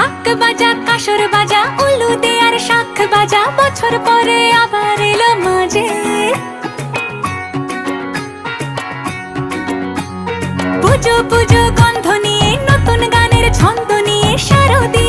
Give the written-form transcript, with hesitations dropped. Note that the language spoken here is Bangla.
ঢাক বাজা কাসর বাজা উলু দে আর শাখ বাজা, বছর পরে আবার এলো মাঝে। পুজো পুজো গন্ধ নিয়ে নতুন গানের ছন্দ নিয়ে শারদীয়